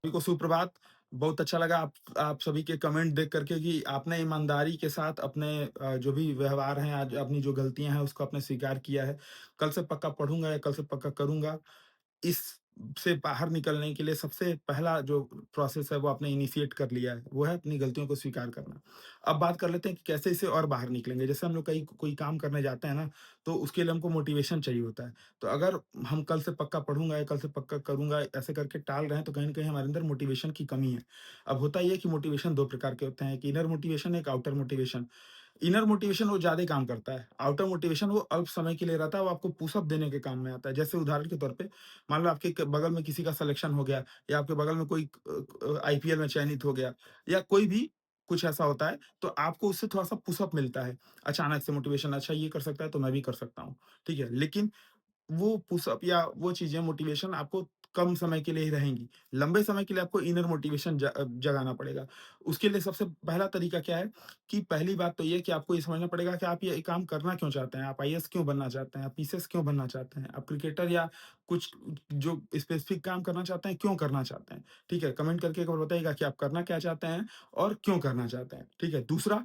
सभी को सुप्रभात। बहुत अच्छा लगा आप सभी के कमेंट देख कर के कि आपने ईमानदारी के साथ अपने जो भी व्यवहार हैं, आज अपनी जो गलतियाँ हैं, उसको आपने स्वीकार किया है। कल से पक्का पढ़ूँगा या कल से पक्का करूँगा। इस से बाहर निकलने के लिए सबसे पहला जो प्रोसेस है वो आपने इनिशिएट कर लिया है, वो है अपनी गलतियों को स्वीकार करना। अब बात कर लेते हैं कि कैसे इससे और बाहर निकलेंगे। जैसे हम लोग कहीं कोई काम करने जाते हैं ना, तो उसके लिए हमको मोटिवेशन चाहिए होता है। तो अगर हम कल से पक्का पढ़ूँगा या कल से पक्का करूँगा ऐसे करके टाल रहे हैं, तो कहीं न कहीं हमारे अंदर मोटिवेशन की कमी है। अब होता ये है कि मोटिवेशन 2 प्रकार के होते हैं, एक इनर मोटिवेशन, एक आउटर मोटिवेशन। इनर मोटिवेशन वो ज़्यादा काम करता है, आउटर मोटिवेशन वो अल्प समय के लिए रहता है, वो आपको पुश अप देने के काम में आता है। जैसे उदाहरण के तौर पे, मान लो आपके बगल में किसी का सिलेक्शन हो गया या आपके बगल में कोई आईपीएल में चयनित हो गया या कोई भी कुछ ऐसा होता है, तो आपको उससे थोड़ा सा पुश अप मिलता है। अचानक से मोटिवेशन, अच्छा ये कर सकता है तो मैं भी कर सकता हूँ। ठीक है, लेकिन वो पुशअप या वो चीज़ें मोटिवेशन आपको कम समय के लिए ही रहेंगी। लंबे समय के लिए आपको इनर मोटिवेशन जगाना पड़ेगा। उसके लिए सबसे पहला तरीका क्या है कि पहली बात तो ये है कि आपको ये समझना पड़ेगा कि आप ये काम करना क्यों चाहते हैं? आप आईएएस क्यों बनना चाहते हैं? आप पीसीएस क्यों बनना चाहते हैं? आप क्रिकेटर या कुछ जो स्पेसिफिक काम करना चाहते हैं, क्यों करना चाहते हैं? ठीक है? कमेंट करके एक बार बताइएगा कि आप करना क्या चाहते हैं और क्यों करना चाहते हैं? ठीक है? दूसरा,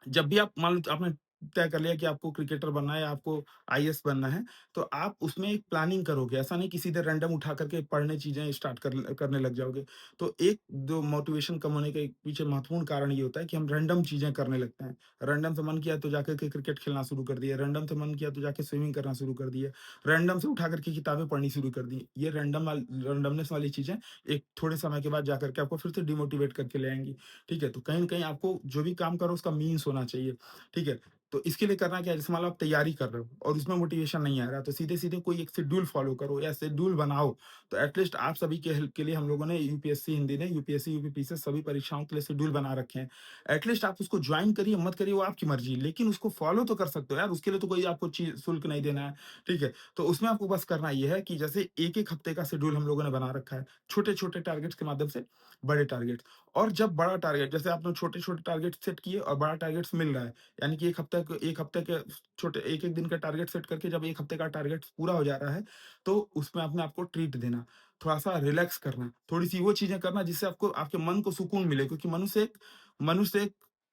जब भी आप मान लो आपने तय कर लिया कि आपको क्रिकेटर बनना है या आपको आईएएस बनना है, तो आप उसमें एक प्लानिंग करोगे। ऐसा नहीं कि सीधे रैंडम उठा करके पढ़ने चीज़ें स्टार्ट करने लग जाओगे। तो एक जो मोटिवेशन कम होने के पीछे महत्वपूर्ण कारण ये होता है कि हम रैंडम चीज़ें करने लगते हैं। रैंडम से मन किया तो जाकर के क्रिकेट खेलना शुरू कर दिया, रैंडम से मन किया तो जाके स्विमिंग करना शुरू कर दिया, रैंडम से उठा करके किताबें पढ़नी शुरू कर दी। ये रैंडमनेस वाली चीज़ें एक थोड़े समय के बाद जाकर के आपको फिर से डिमोटिवेट करके ले आएँगी। ठीक है? तो कहीं न कहीं आपको जो भी काम करो उसका मीन्स होना चाहिए। ठीक है? तो इसके लिए करना क्या है, जैसे मान लो आप तैयारी कर रहे हो और उसमें मोटिवेशन नहीं आ रहा, तो सीधे-सीधे कोई एक शेड्यूल फ़ॉलो करो या शेड्यूल बनाओ। तो एट लीस्ट आप सभी के हेल्प के लिए हम लोगों ने यूपीएससी हिंदी ने यूपीएससी, यूपीपीसीएस सभी परीक्षाओं के लिए शेड्यूल बना रखे हैं। एट लीस्ट आप उसको जॉइन करिए, मत करिए वो आपकी मर्ज़ी, लेकिन उसको फ़ॉलो तो कर सकते हो यार, उसके लिए तो कोई आपको शुल्क नहीं देना है, ठीक है? तो उसमें आपको बस करना ये है कि जैसे 1-1 हफ्ते का शेड्यूल हम लोगों ने बना रखा है, छोटे-छोटे टारगेट्स के माध्यम से बड़े टारगेट, और जब बड़ा टारगेट जैसे आपने छोटे-छोटे टारगेट सेट किए और बड़ा टारगेट्स मिल रहा है, यानी कि 1 हफ्ते के छोटे 1-1 दिन का टारगेट सेट करके जब 1 हफ्ते का टारगेट पूरा हो जा रहा है, तो उसमें अपने आप को ट्रीट देना, थोड़ा-सा रिलैक्स करना, थोड़ी-सी वो चीज़ें करना जिससे आपको आपके मन को सुकून मिले, क्योंकि मनुष्य एक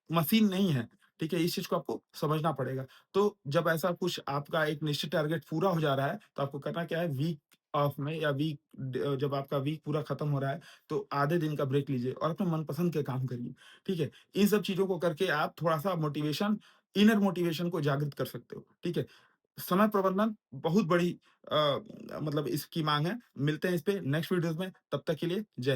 मशीन नहीं है, ठीक है? इस चीज़ को आपको समझना पड़ेगा। तो जब ऐसा कुछ आपका एक निश्चित टारगेट पूरा हो जा रहा है, तो आपको करना क्या है, वीक ऑफ में या जब आपका वीक पूरा खत्म हो रहा है, तो आधे दिन का ब्रेक लीजिए और अपने मनपसंद के काम करिए, ठीक है? इन सब चीज़ों को करके आप थोड़ा-सा इनर मोटिवेशन को जागृत कर सकते हो, ठीक है? समय प्रबंधन बहुत बड़ी मतलब इसकी माँग है। मिलते हैं इस पे नेक्स्ट वीडियोज़ में, तब तक के लिए जय